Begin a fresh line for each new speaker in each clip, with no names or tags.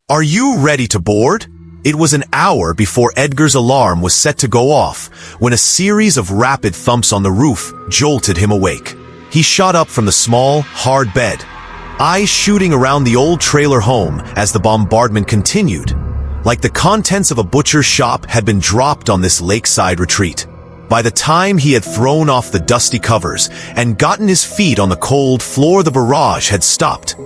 Are you ready to board? It was an hour before Edgar's alarm was set to go off when a series of rapid thumps on the roof jolted him awake. He shot up from the small, hard bed, eyes shooting around the old trailer home as the bombardment continued, like the contents of a butcher's shop had been dropped on this lakeside retreat. By the time he had thrown off the dusty covers and gotten his feet on the cold floor, the barrage had stopped,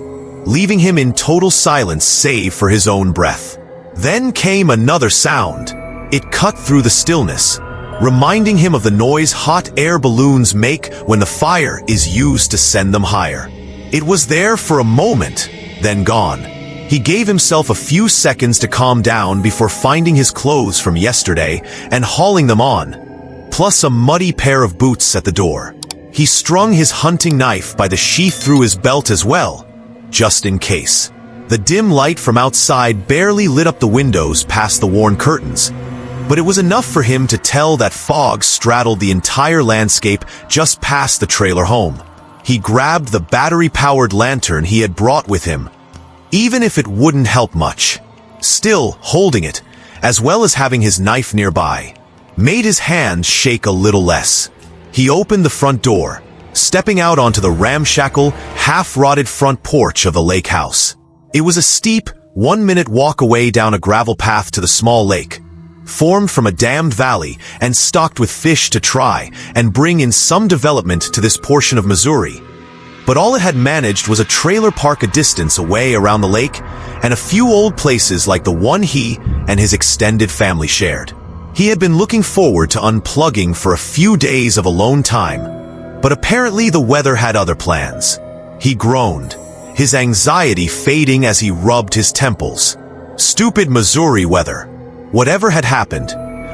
leaving him in total silence save for his own breath. Then came another sound. It cut through the stillness, reminding him of the noise hot air balloons make when the fire is used to send them higher. It was there for a moment, then gone. He gave himself a few seconds to calm down before finding his clothes from yesterday and hauling them on, plus a muddy pair of boots at the door. He strung his hunting knife by the sheath through his belt as well, just in case. The dim light from outside barely lit up the windows past the worn curtains, but it was enough for him to tell that fog straddled the entire landscape just past the trailer home. He grabbed the battery-powered lantern he had brought with him, even if it wouldn't help much. Still, holding it, as well as having his knife nearby, made his hand shake a little less. He opened the front door, stepping out onto the ramshackle, half-rotted front porch of the lake house. It was a steep, 1-minute walk away down a gravel path to the small lake, formed from a dammed valley and stocked with fish to try and bring in some development to this portion of Missouri. But all it had managed was a trailer park a distance away around the lake and a few old places like the one he and his extended family shared. He had been looking forward to unplugging for a few days of alone time, but apparently the weather had other plans. He groaned, his anxiety fading as he rubbed his temples. Stupid Missouri weather. Whatever had happened,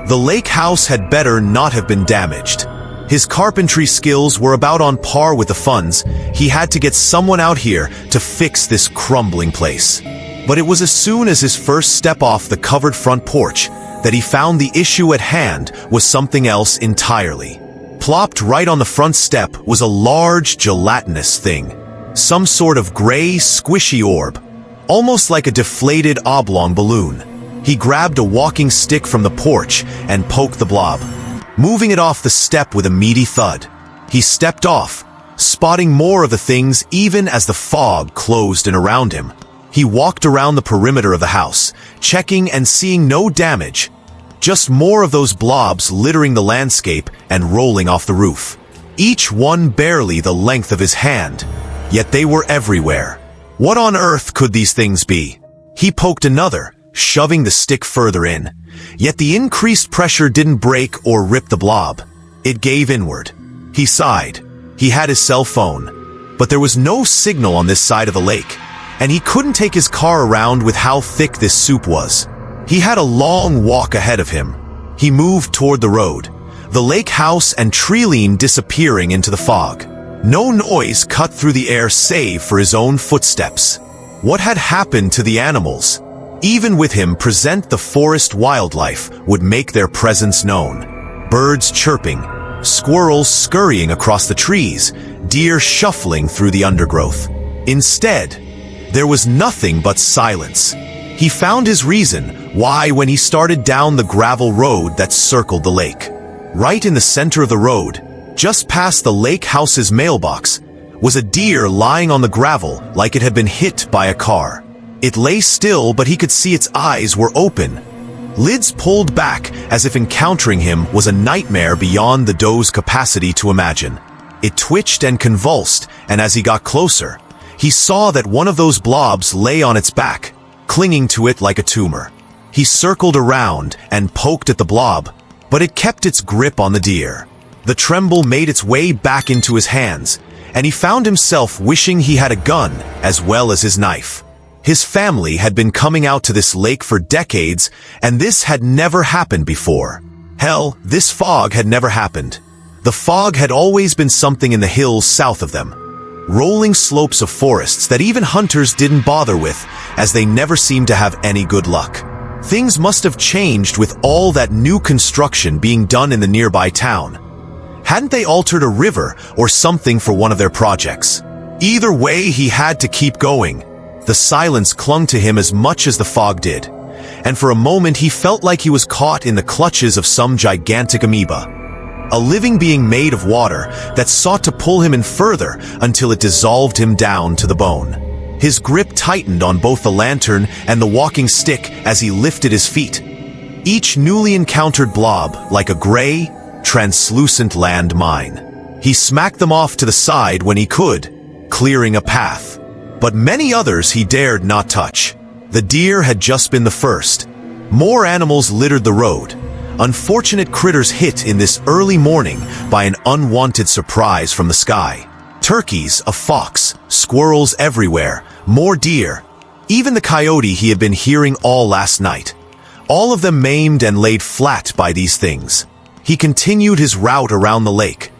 the lake house had better not have been damaged. His carpentry skills were about on par with the funds. He had to get someone out here to fix this crumbling place. But it was as soon as his first step off the covered front porch that he found the issue at hand was something else entirely. Plopped right on the front step was a large, gelatinous thing. Some sort of gray, squishy orb, almost like a deflated oblong balloon. He grabbed a walking stick from the porch and poked the blob, moving it off the step with a meaty thud. He stepped off, spotting more of the things even as the fog closed in around him. He walked around the perimeter of the house, checking and seeing no damage, just more of those blobs littering the landscape and rolling off the roof, each one barely the length of his hand. Yet they were everywhere. What on earth could these things be? He poked another, shoving the stick further in. Yet the increased pressure didn't break or rip the blob. It gave inward. He sighed. He had his cell phone, but there was no signal on this side of the lake, and he couldn't take his car around with how thick this soup was. He had a long walk ahead of him. He moved toward the road, the lake house and treeline disappearing into the fog. No noise cut through the air save for his own footsteps. What had happened to the animals? Even with him present, the forest wildlife would make their presence known. Birds chirping, squirrels scurrying across the trees, deer shuffling through the undergrowth. Instead, there was nothing but silence. He found his reason why when he started down the gravel road that circled the lake. Right in the center of the road, just past the lake house's mailbox, was a deer lying on the gravel like it had been hit by a car. It lay still, but he could see its eyes were open, lids pulled back as if encountering him was a nightmare beyond the doe's capacity to imagine. It twitched and convulsed, and as he got closer, he saw that one of those blobs lay on its back, clinging to it like a tumor. He circled around and poked at the blob, but it kept its grip on the deer. The tremble made its way back into his hands, and he found himself wishing he had a gun as well as his knife. His family had been coming out to this lake for decades, and this had never happened before. Hell, this fog had never happened. The fog had always been something in the hills south of them. Rolling slopes of forests that even hunters didn't bother with, as they never seemed to have any good luck. Things must have changed with all that new construction being done in the nearby town. Hadn't they altered a river or something for one of their projects? Either way, he had to keep going. The silence clung to him as much as the fog did, and for a moment he felt like he was caught in the clutches of some gigantic amoeba. A living being made of water that sought to pull him in further until it dissolved him down to the bone. His grip tightened on both the lantern and the walking stick as he lifted his feet. Each newly encountered blob like a gray, translucent land mine. He smacked them off to the side when he could, clearing a path. But many others he dared not touch. The deer had just been the first. More animals littered the road. Unfortunate critters hit in this early morning by an unwanted surprise from the sky. Turkeys, a fox, squirrels everywhere, more deer, even the coyote he had been hearing all last night. All of them maimed and laid flat by these things. He continued his route around the lake,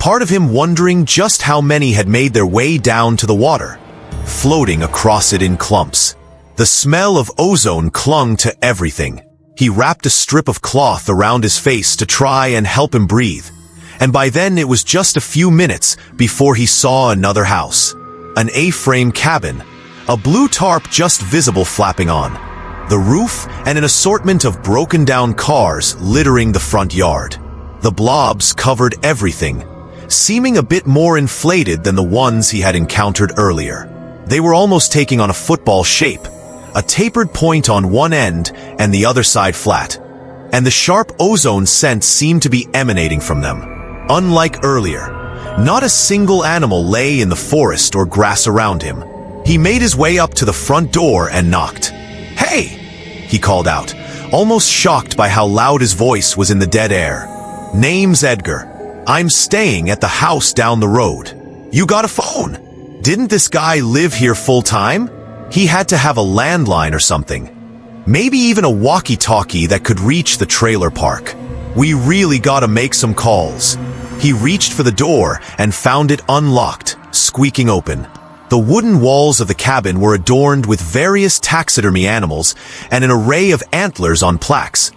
part of him wondering just how many had made their way down to the water, floating across it in clumps. The smell of ozone clung to everything. He wrapped a strip of cloth around his face to try and help him breathe, and by then it was just a few minutes before he saw another house. An A-frame cabin, a blue tarp just visible flapping on, the roof, and an assortment of broken-down cars littering the front yard. The blobs covered everything, seeming a bit more inflated than the ones he had encountered earlier. They were almost taking on a football shape, a tapered point on one end and the other side flat, and the sharp ozone scent seemed to be emanating from them. Unlike earlier, not a single animal lay in the forest or grass around him. He made his way up to the front door and knocked. "Hey!" he called out, almost shocked by how loud his voice was in the dead air. "Name's Edgar. I'm staying at the house down the road. You got a phone? Didn't this guy live here full-time? He had to have a landline or something. Maybe even a walkie-talkie that could reach the trailer park. We really gotta make some calls." He reached for the door and found it unlocked, squeaking open. The wooden walls of the cabin were adorned with various taxidermy animals and an array of antlers on plaques,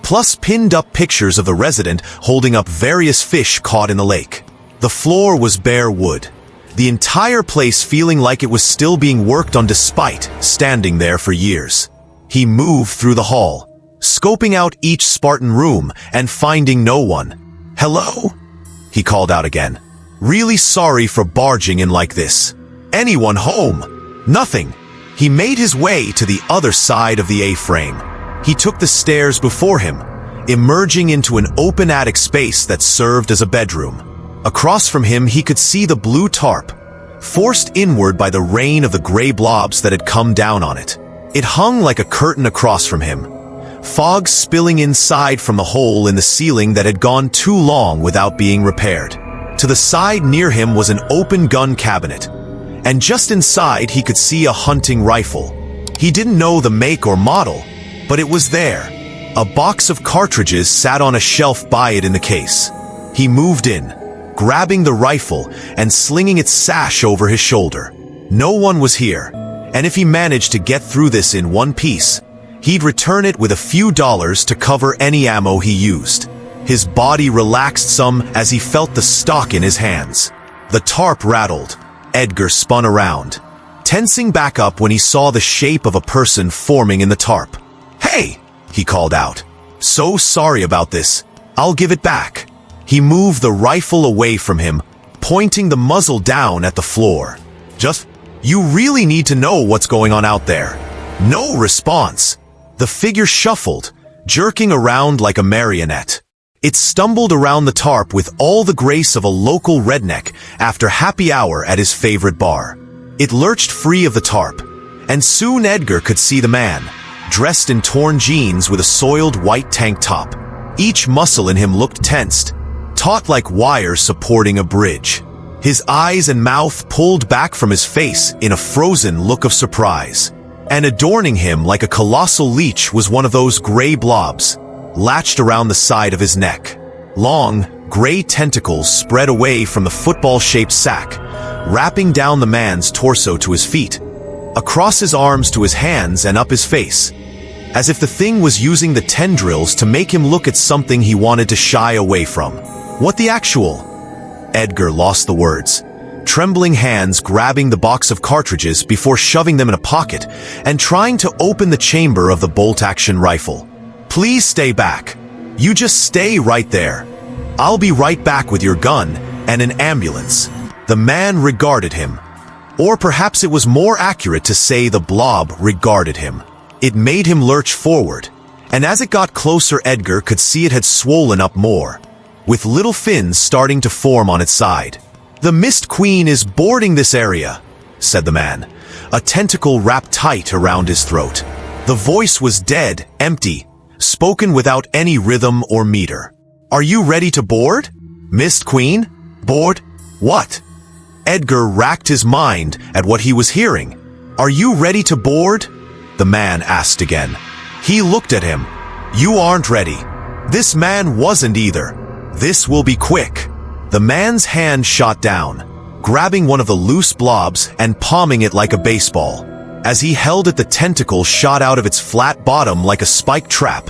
plus pinned-up pictures of the resident holding up various fish caught in the lake. The floor was bare wood, the entire place feeling like it was still being worked on despite standing there for years. He moved through the hall, scoping out each Spartan room and finding no one. "Hello?" he called out again. "Really sorry for barging in like this. Anyone home?" Nothing. He made his way to the other side of the A-frame. He took the stairs before him, emerging into an open attic space that served as a bedroom. Across from him he could see the blue tarp, forced inward by the rain of the gray blobs that had come down on it. It hung like a curtain across from him, fog spilling inside from the hole in the ceiling that had gone too long without being repaired. To the side near him was an open gun cabinet, and just inside he could see a hunting rifle. He didn't know the make or model, but it was there. A box of cartridges sat on a shelf by it in the case. He moved in, grabbing the rifle and slinging its sash over his shoulder. No one was here, and if he managed to get through this in one piece, he'd return it with a few dollars to cover any ammo he used. His body relaxed some as he felt the stock in his hands. The tarp rattled. Edgar spun around, tensing back up when he saw the shape of a person forming in the tarp. "Hey!" he called out. "So sorry about this. I'll give it back." He moved the rifle away from him, pointing the muzzle down at the floor. You really need to know what's going on out there." No response. The figure shuffled, jerking around like a marionette. It stumbled around the tarp with all the grace of a local redneck after happy hour at his favorite bar. It lurched free of the tarp, and soon Edgar could see the man, dressed in torn jeans with a soiled white tank top. Each muscle in him looked tensed, taut like wires supporting a bridge. His eyes and mouth pulled back from his face in a frozen look of surprise. And adorning him like a colossal leech was one of those gray blobs, latched around the side of his neck. Long, gray tentacles spread away from the football-shaped sack, wrapping down the man's torso to his feet, across his arms to his hands and up his face, as if the thing was using the tendrils to make him look at something he wanted to shy away from. What the actual? Edgar lost the words, trembling hands grabbing the box of cartridges before shoving them in a pocket and trying to open the chamber of the bolt-action rifle. "Please stay back. You just stay right there. I'll be right back with your gun and an ambulance." The man regarded him. Or perhaps it was more accurate to say the blob regarded him. It made him lurch forward, and as it got closer, Edgar could see it had swollen up more, with little fins starting to form on its side. "The Mist Queen is boarding this area," said the man, a tentacle wrapped tight around his throat. The voice was dead, empty, spoken without any rhythm or meter. "Are you ready to board? Mist Queen? Board? What?" Edgar racked his mind at what he was hearing. "Are you ready to board?" the man asked again. He looked at him. "You aren't ready." This man wasn't either. "This will be quick." The man's hand shot down, grabbing one of the loose blobs and palming it like a baseball. As he held it, the tentacle shot out of its flat bottom like a spiked trap,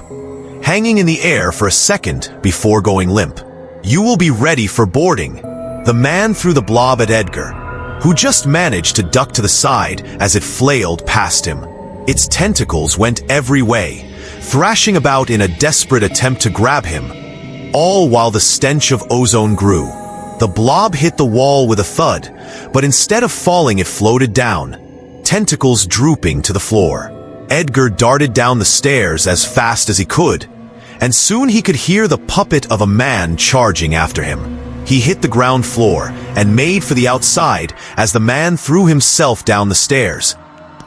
hanging in the air for a second before going limp. "You will be ready for boarding." The man threw the blob at Edgar, who just managed to duck to the side as it flailed past him. Its tentacles went every way, thrashing about in a desperate attempt to grab him, all while the stench of ozone grew. The blob hit the wall with a thud, but instead of falling, it floated down, tentacles drooping to the floor. Edgar darted down the stairs as fast as he could, and soon he could hear the puppet of a man charging after him. He hit the ground floor and made for the outside as the man threw himself down the stairs,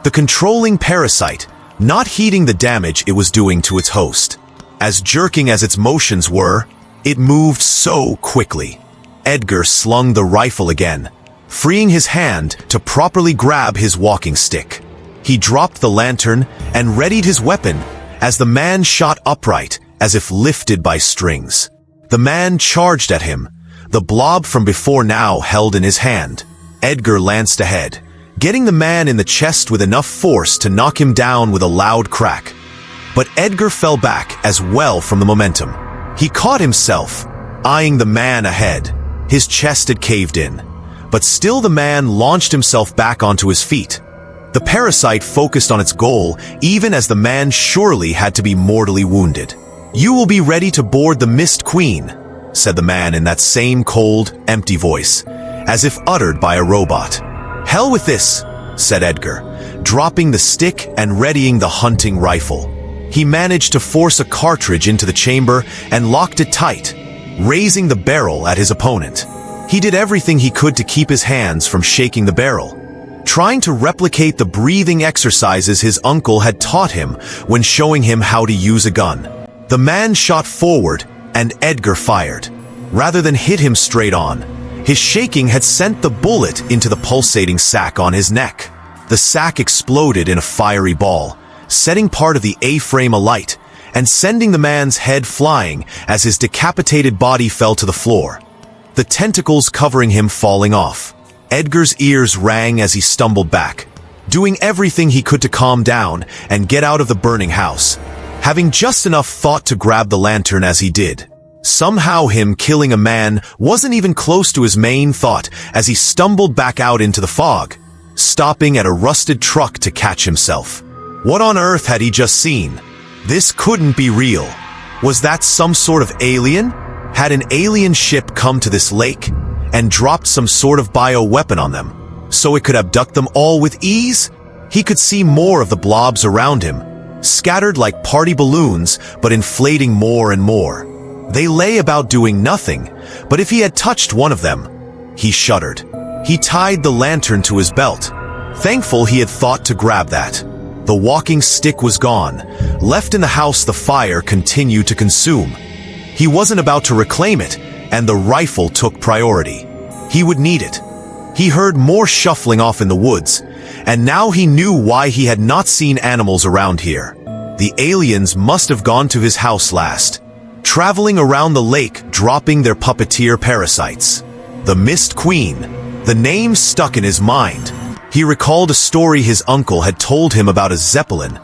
the controlling parasite not heeding the damage it was doing to its host. As jerking as its motions were, it moved so quickly. Edgar slung the rifle again, freeing his hand to properly grab his walking stick. He dropped the lantern and readied his weapon as the man shot upright as if lifted by strings. The man charged at him, the blob from before now held in his hand. Edgar lanced ahead, getting the man in the chest with enough force to knock him down with a loud crack. But Edgar fell back as well from the momentum. He caught himself, eyeing the man ahead. His chest had caved in, but still the man launched himself back onto his feet. The parasite focused on its goal, even as the man surely had to be mortally wounded. "You will be ready to board the Mist Queen," said the man in that same cold, empty voice, as if uttered by a robot. "Hell with this," said Edgar, dropping the stick and readying the hunting rifle. He managed to force a cartridge into the chamber and locked it tight, raising the barrel at his opponent. He did everything he could to keep his hands from shaking the barrel, trying to replicate the breathing exercises his uncle had taught him when showing him how to use a gun. The man shot forward, and Edgar fired. Rather than hit him straight on, his shaking had sent the bullet into the pulsating sac on his neck. The sac exploded in a fiery ball, setting part of the A-frame alight and sending the man's head flying as his decapitated body fell to the floor, the tentacles covering him falling off. Edgar's ears rang as he stumbled back, doing everything he could to calm down and get out of the burning house, having just enough thought to grab the lantern as he did. Somehow him killing a man wasn't even close to his main thought as he stumbled back out into the fog, stopping at a rusted truck to catch himself. What on earth had he just seen? This couldn't be real. Was that some sort of alien? Had an alien ship come to this lake and dropped some sort of bioweapon on them, so it could abduct them all with ease? He could see more of the blobs around him, scattered like party balloons, but inflating more and more. They lay about doing nothing, but if he had touched one of them, he shuddered. He tied the lantern to his belt, thankful he had thought to grab that. The walking stick was gone. Left in the house, the fire continued to consume. He wasn't about to reclaim it, and the rifle took priority. He would need it. He heard more shuffling off in the woods, and now he knew why he had not seen animals around here. The aliens must have gone to his house last, traveling around the lake, dropping their puppeteer parasites. The Mist Queen. The name stuck in his mind. He recalled a story his uncle had told him about a Zeppelin,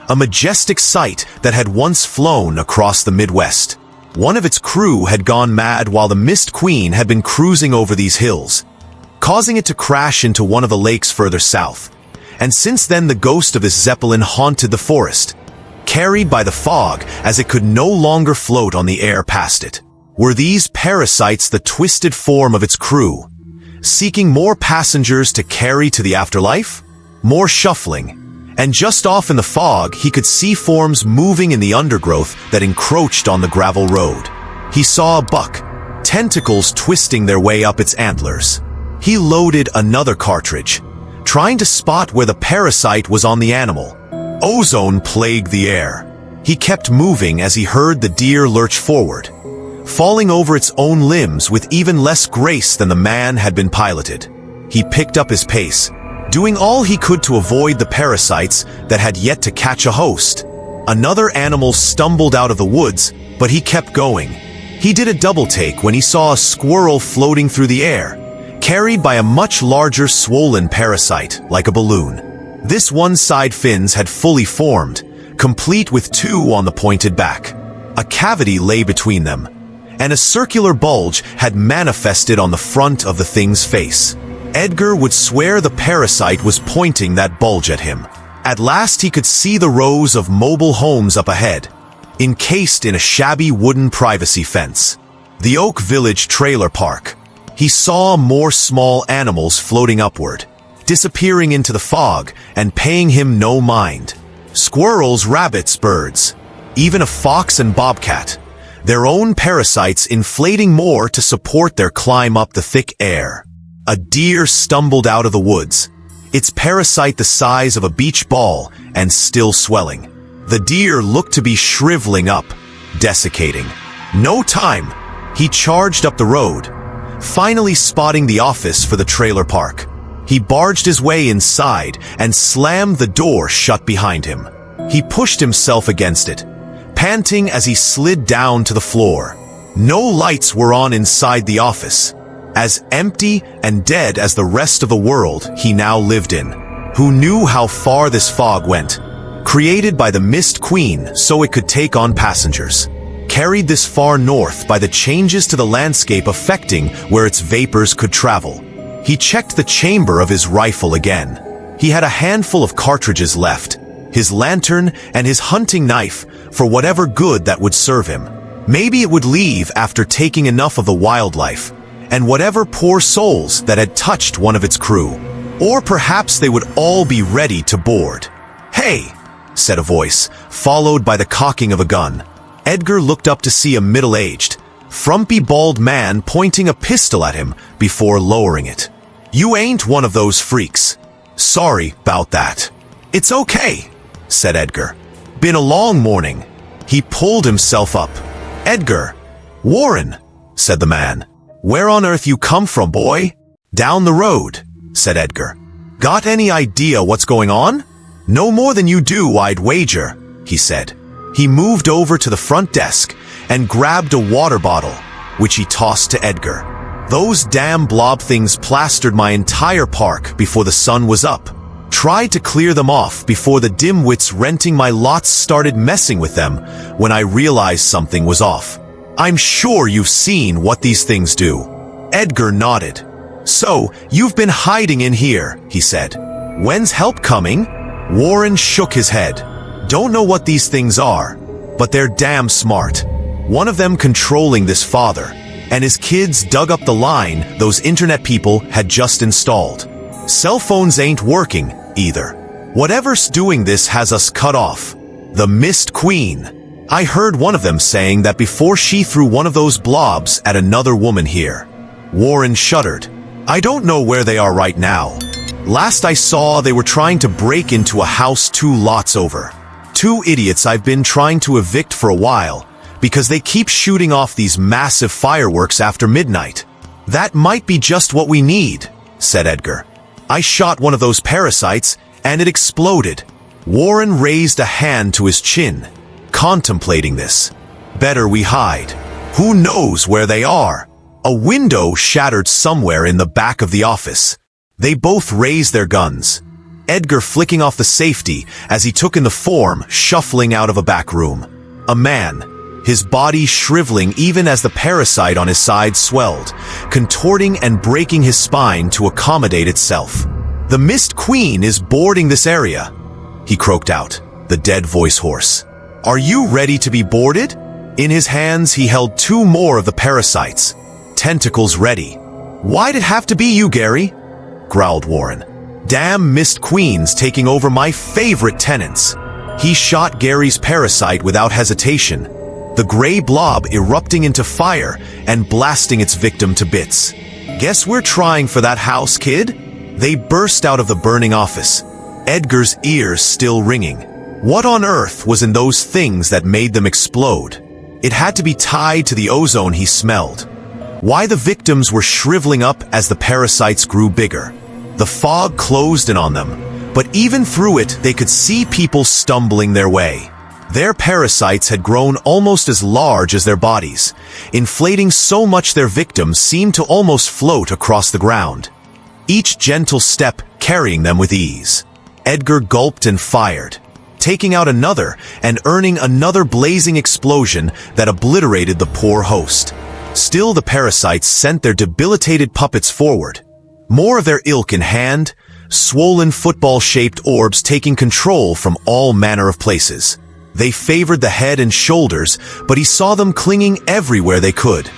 a majestic sight that had once flown across the Midwest. One of its crew had gone mad while the Mist Queen had been cruising over these hills. causing it to crash into one of the lakes further south. And since then the ghost of this zeppelin haunted the forest, carried by the fog as it could no longer float on the air past it. Were these parasites the twisted form of its crew, seeking more passengers to carry to the afterlife? More shuffling, and just off in the fog he could see forms moving in the undergrowth that encroached on the gravel road. He saw a buck, tentacles twisting their way up its antlers. He loaded another cartridge, trying to spot where the parasite was on the animal. Ozone plagued the air. He kept moving as he heard the deer lurch forward, falling over its own limbs with even less grace than the man had been piloted. He picked up his pace, doing all he could to avoid the parasites that had yet to catch a host. Another animal stumbled out of the woods, but he kept going. He did a double take when he saw a squirrel floating through the air, carried by a much larger swollen parasite, like a balloon. This one's side fins had fully formed, complete with two on the pointed back. A cavity lay between them, and a circular bulge had manifested on the front of the thing's face. Edgar would swear the parasite was pointing that bulge at him. At last he could see the rows of mobile homes up ahead, encased in a shabby wooden privacy fence. The Oak Village trailer park. He saw more small animals floating upward, disappearing into the fog and paying him no mind. Squirrels, rabbits, birds, even a fox and bobcat, their own parasites inflating more to support their climb up the thick air. A deer stumbled out of the woods, its parasite the size of a beach ball and still swelling. The deer looked to be shriveling up, desiccating. No time. He charged up the road, finally spotting the office for the trailer park. He barged his way inside and slammed the door shut behind him. He pushed himself against it, panting as he slid down to the floor. No lights were on inside the office, as empty and dead as the rest of the world he now lived in. Who knew how far this fog went? Created by the Mist Queen so it could take on passengers. Carried this far north by the changes to the landscape affecting where its vapors could travel. He checked the chamber of his rifle again. He had a handful of cartridges left, his lantern and his hunting knife for whatever good that would serve him. Maybe it would leave after taking enough of the wildlife and whatever poor souls that had touched one of its crew. Or perhaps they would all be ready to board. "Hey," said a voice, followed by the cocking of a gun. Edgar looked up to see a middle-aged, frumpy bald man pointing a pistol at him before lowering it. "You ain't one of those freaks. Sorry about that." "It's okay," said Edgar. "Been a long morning." He pulled himself up. "Edgar." "Warren," said the man. "Where on earth you come from, boy?" "Down the road," said Edgar. "Got any idea what's going on?" "No more than you do, I'd wager," he said. He moved over to the front desk and grabbed a water bottle, which he tossed to Edgar. "Those damn blob things plastered my entire park before the sun was up. Tried to clear them off before the dimwits renting my lots started messing with them when I realized something was off. I'm sure you've seen what these things do." Edgar nodded. "So, you've been hiding in here," he said. "When's help coming?" Warren shook his head. "Don't know what these things are, but they're damn smart. One of them controlling this father, and his kids dug up the line those internet people had just installed. Cell phones ain't working, either. Whatever's doing this has us cut off. The Mist Queen. I heard one of them saying that before she threw one of those blobs at another woman here." Warren shuddered. "I don't know where they are right now. Last I saw, they were trying to break into a house 2 lots over. 2 idiots I've been trying to evict for a while, because they keep shooting off these massive fireworks after midnight." "That might be just what we need," said Edgar. "I shot one of those parasites, and it exploded." Warren raised a hand to his chin, contemplating this. "Better we hide. Who knows where they are?" A window shattered somewhere in the back of the office. They both raised their guns, Edgar flicking off the safety as he took in the form shuffling out of a back room. A man, his body shriveling even as the parasite on his side swelled, contorting and breaking his spine to accommodate itself. "The Mist Queen is boarding this area," he croaked out, the dead voice hoarse. "Are you ready to be boarded?" In his hands he held 2 more of the parasites, tentacles ready. "Why'd it have to be you, Gary?" growled Warren. "Damn Mist Queens taking over my favorite tenants." He shot Gary's parasite without hesitation, the gray blob erupting into fire and blasting its victim to bits. "Guess we're trying for that house, kid?" They burst out of the burning office, Edgar's ears still ringing. What on earth was in those things that made them explode? It had to be tied to the ozone he smelled. Why the victims were shriveling up as the parasites grew bigger. The fog closed in on them, but even through it they could see people stumbling their way. Their parasites had grown almost as large as their bodies, inflating so much their victims seemed to almost float across the ground, each gentle step carrying them with ease. Edgar gulped and fired, taking out another and earning another blazing explosion that obliterated the poor host. Still the parasites sent their debilitated puppets forward, more of their ilk in hand, swollen football-shaped orbs taking control from all manner of places. They favored the head and shoulders, but he saw them clinging everywhere they could.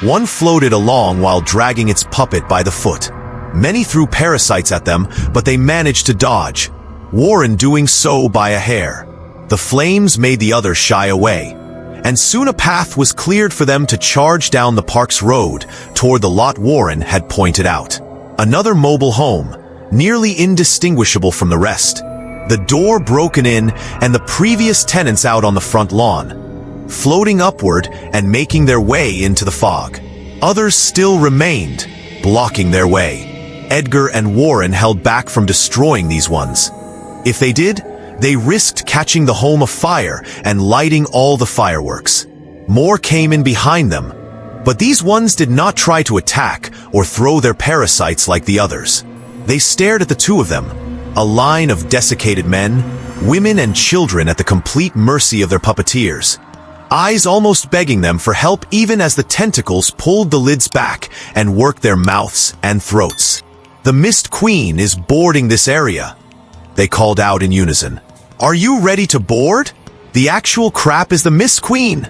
One floated along while dragging its puppet by the foot. Many threw parasites at them, but they managed to dodge, Warren doing so by a hair. The flames made the others shy away, and soon a path was cleared for them to charge down the park's road toward the lot Warren had pointed out. Another mobile home, nearly indistinguishable from the rest. The door broken in and the previous tenants out on the front lawn, floating upward and making their way into the fog. Others still remained, blocking their way. Edgar and Warren held back from destroying these ones. If they did, they risked catching the home afire and lighting all the fireworks. More came in behind them, but these ones did not try to attack or throw their parasites like the others. They stared at the 2 of them, a line of desiccated men, women and children at the complete mercy of their puppeteers, eyes almost begging them for help even as the tentacles pulled the lids back and worked their mouths and throats. "The Mist Queen is boarding this area," they called out in unison. "Are you ready to board?" "The actual crap is the Mist Queen,"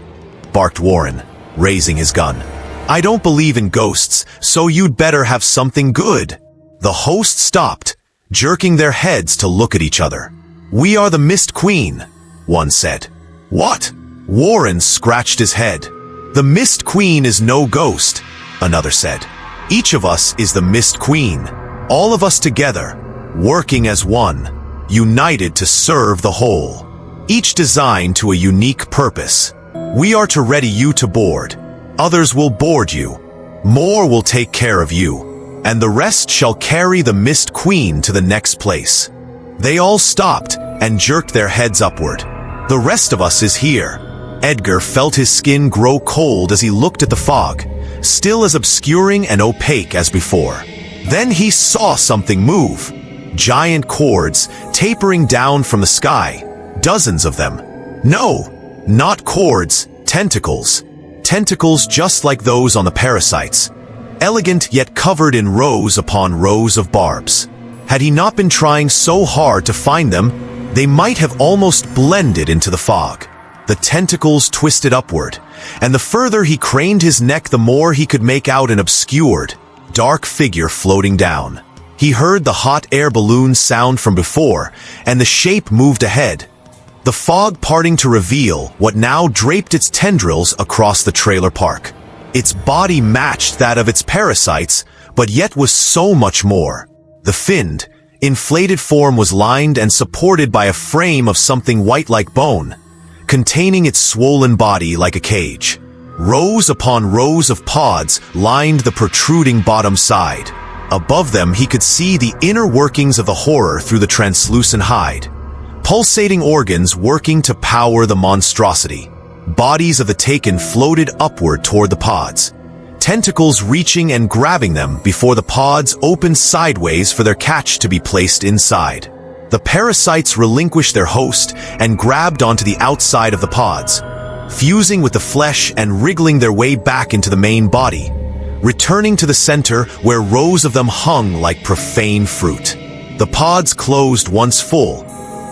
barked Warren, raising his gun. "I don't believe in ghosts, so you'd better have something good." The host stopped, jerking their heads to look at each other. "We are the Mist Queen," one said. "What?" Warren scratched his head. "The Mist Queen is no ghost," another said. "Each of us is the Mist Queen, all of us together, working as one, united to serve the whole, each designed to a unique purpose. We are to ready you to board. Others will board you. More will take care of you, and the rest shall carry the Mist Queen to the next place." They all stopped and jerked their heads upward. "The rest of us is here." Edgar felt his skin grow cold as he looked at the fog, still as obscuring and opaque as before. Then he saw something move. Giant cords tapering down from the sky, dozens of them. No, not cords, tentacles. Tentacles just like those on the parasites, elegant yet covered in rows upon rows of barbs. Had he not been trying so hard to find them, they might have almost blended into the fog. The tentacles twisted upward, and the further he craned his neck, the more he could make out an obscured, dark figure floating down. He heard the hot air balloon sound from before, and the shape moved ahead, the fog parting to reveal what now draped its tendrils across the trailer park. Its body matched that of its parasites, but yet was so much more. The finned, inflated form was lined and supported by a frame of something white like bone, containing its swollen body like a cage. Rows upon rows of pods lined the protruding bottom side. Above them he could see the inner workings of the horror through the translucent hide. Pulsating organs working to power the monstrosity. Bodies of the taken floated upward toward the pods, tentacles reaching and grabbing them before the pods opened sideways for their catch to be placed inside. The parasites relinquished their host and grabbed onto the outside of the pods, fusing with the flesh and wriggling their way back into the main body, returning to the center where rows of them hung like profane fruit. The pods closed once full,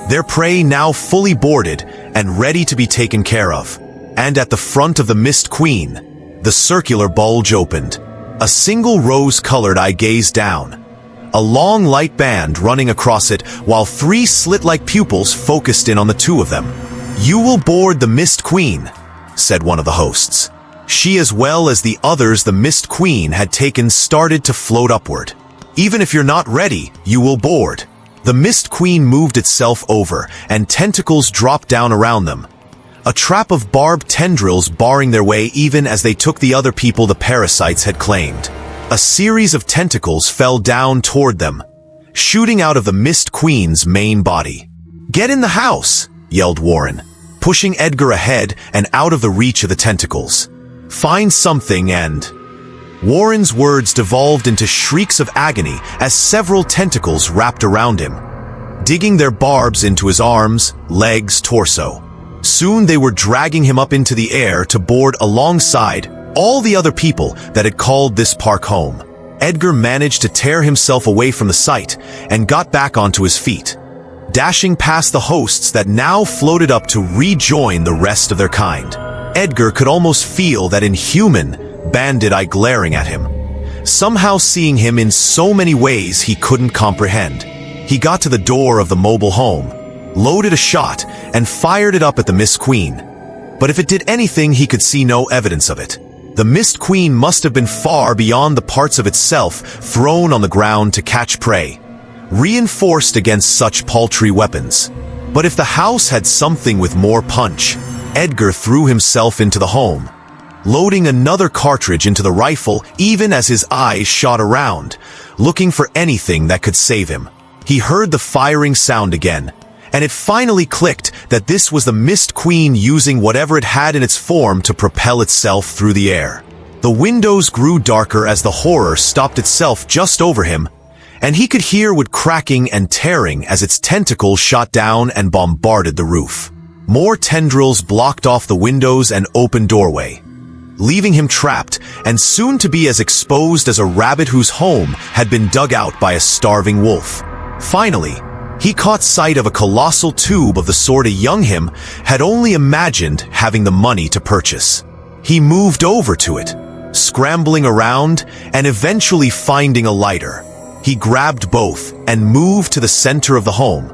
their prey now fully boarded and ready to be taken care of. And at the front of the Mist Queen, the circular bulge opened. A single rose-colored eye gazed down, a long light band running across it while 3 slit-like pupils focused in on the 2 of them. "You will board the Mist Queen," said one of the hosts. She, as well as the others the Mist Queen had taken, started to float upward. "Even if you're not ready, you will board." The Mist Queen moved itself over, and tentacles dropped down around them. A trap of barbed tendrils barring their way even as they took the other people the parasites had claimed. A series of tentacles fell down toward them, shooting out of the Mist Queen's main body. "Get in the house!" yelled Warren, pushing Edgar ahead and out of the reach of the tentacles. "Find something and—" Warren's words devolved into shrieks of agony as several tentacles wrapped around him, digging their barbs into his arms, legs, torso. Soon they were dragging him up into the air to board alongside all the other people that had called this park home. Edgar managed to tear himself away from the sight and got back onto his feet, dashing past the hosts that now floated up to rejoin the rest of their kind. Edgar could almost feel that inhuman bandit eye glaring at him, somehow seeing him in so many ways he couldn't comprehend. He got to the door of the mobile home, loaded a shot, and fired it up at the Mist Queen. But if it did anything, he could see no evidence of it. The Mist Queen must have been far beyond the parts of itself thrown on the ground to catch prey, reinforced against such paltry weapons. But if the house had something with more punch, Edgar threw himself into the home, loading another cartridge into the rifle even as his eyes shot around, looking for anything that could save him. He heard the firing sound again, and it finally clicked that this was the Mist Queen using whatever it had in its form to propel itself through the air. The windows grew darker as the horror stopped itself just over him, and he could hear wood cracking and tearing as its tentacles shot down and bombarded the roof. More tendrils blocked off the windows and open doorway, leaving him trapped and soon to be as exposed as a rabbit whose home had been dug out by a starving wolf. Finally, he caught sight of a colossal tube of the sort a young him had only imagined having the money to purchase. He moved over to it, scrambling around and eventually finding a lighter. He grabbed both and moved to the center of the home,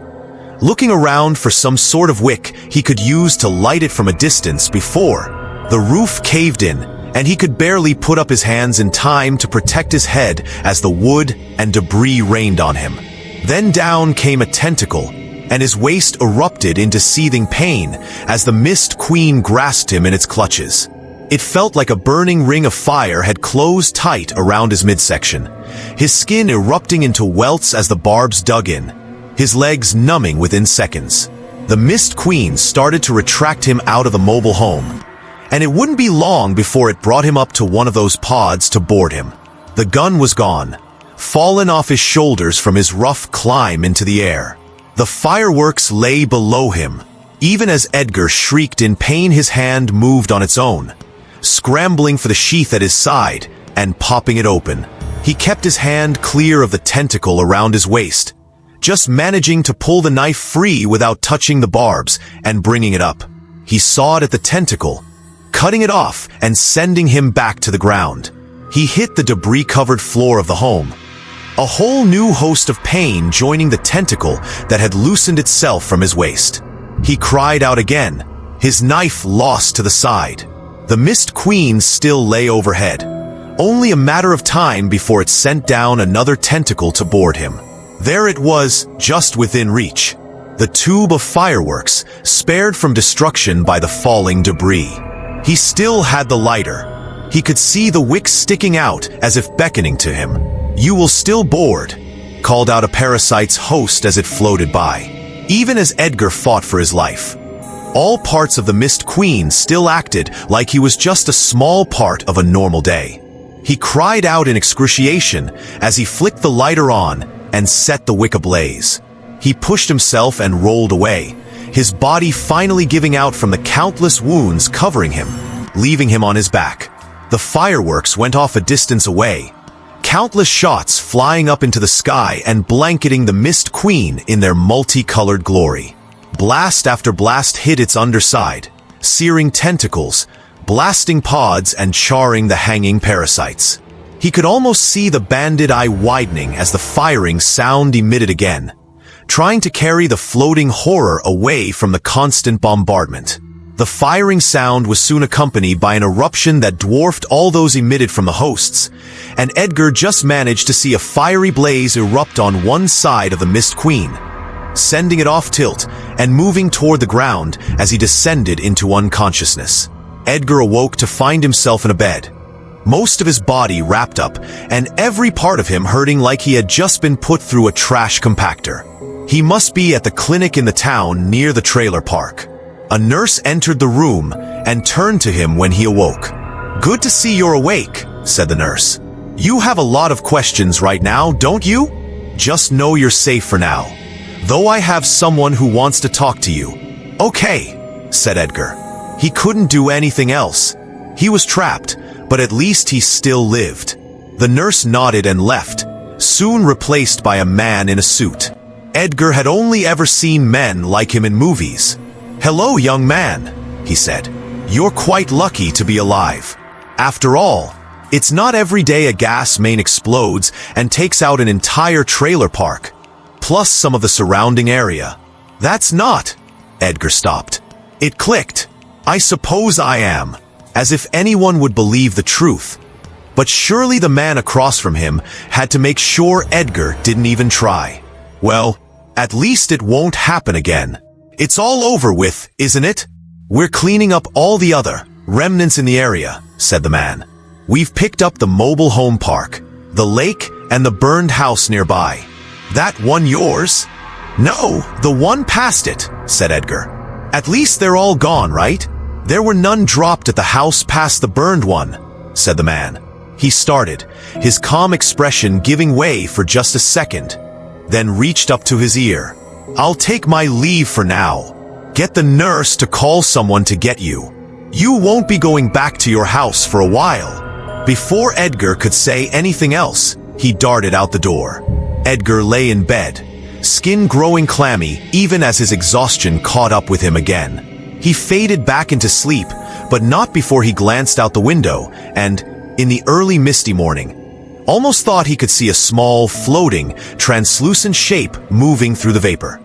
looking around for some sort of wick he could use to light it from a distance before the roof caved in and he could barely put up his hands in time to protect his head as the wood and debris rained on him. Then down came a tentacle, and his waist erupted into seething pain as the Mist Queen grasped him in its clutches. It felt like a burning ring of fire had closed tight around his midsection, his skin erupting into welts as the barbs dug in, his legs numbing within seconds. The Mist Queen started to retract him out of the mobile home, and it wouldn't be long before it brought him up to one of those pods to board him. The gun was gone, fallen off his shoulders from his rough climb into the air. The fireworks lay below him. Even as Edgar shrieked in pain, his hand moved on its own, scrambling for the sheath at his side and popping it open. He kept his hand clear of the tentacle around his waist, just managing to pull the knife free without touching the barbs and bringing it up. He sawed at the tentacle, cutting it off and sending him back to the ground. He hit the debris-covered floor of the home, a whole new host of pain joining the tentacle that had loosened itself from his waist. He cried out again, his knife lost to the side. The Mist Queen still lay overhead, only a matter of time before it sent down another tentacle to board him. There it was, just within reach, the tube of fireworks, spared from destruction by the falling debris. He still had the lighter. He could see the wick sticking out as if beckoning to him. "You will still board," called out a parasite's host as it floated by. Even as Edgar fought for his life, all parts of the Mist Queen still acted like he was just a small part of a normal day. He cried out in excruciation as he flicked the lighter on and set the wick ablaze. He pushed himself and rolled away, his body finally giving out from the countless wounds covering him, leaving him on his back. The fireworks went off a distance away, countless shots flying up into the sky and blanketing the Mist Queen in their multicolored glory. Blast after blast hit its underside, searing tentacles, blasting pods and charring the hanging parasites. He could almost see the bandit eye widening as the firing sound emitted again, trying to carry the floating horror away from the constant bombardment. The firing sound was soon accompanied by an eruption that dwarfed all those emitted from the hosts, and Edgar just managed to see a fiery blaze erupt on one side of the Mist Queen, sending it off tilt and moving toward the ground as he descended into unconsciousness. Edgar awoke to find himself in a bed, most of his body wrapped up and every part of him hurting like he had just been put through a trash compactor. He must be at the clinic in the town near the trailer park. A nurse entered the room and turned to him when he awoke. "Good to see you're awake," said the nurse. "You have a lot of questions right now, don't you? Just know you're safe for now, though I have someone who wants to talk to you." "Okay," said Edgar. He couldn't do anything else. He was trapped, but at least he still lived. The nurse nodded and left, soon replaced by a man in a suit. Edgar had only ever seen men like him in movies. "Hello, young man," he said. "You're quite lucky to be alive. After all, it's not every day a gas main explodes and takes out an entire trailer park, plus some of the surrounding area." "That's not..." Edgar stopped. It clicked. "I suppose I am." As if anyone would believe the truth. But surely the man across from him had to make sure Edgar didn't even try. "Well, at least it won't happen again. It's all over with, isn't it? We're cleaning up all the other remnants in the area," said the man. "We've picked up the mobile home park, the lake, and the burned house nearby." "That one yours?" "No, the one past it," said Edgar. "At least they're all gone, right?" "There were none dropped at the house past the burned one," said the man. He started, his calm expression giving way for just a second, then reached up to his ear. "I'll take my leave for now. Get the nurse to call someone to get you. You won't be going back to your house for a while." Before Edgar could say anything else, he darted out the door. Edgar lay in bed, skin growing clammy even as his exhaustion caught up with him again. He faded back into sleep, but not before he glanced out the window and, in the early misty morning, almost thought he could see a small, floating, translucent shape moving through the vapor.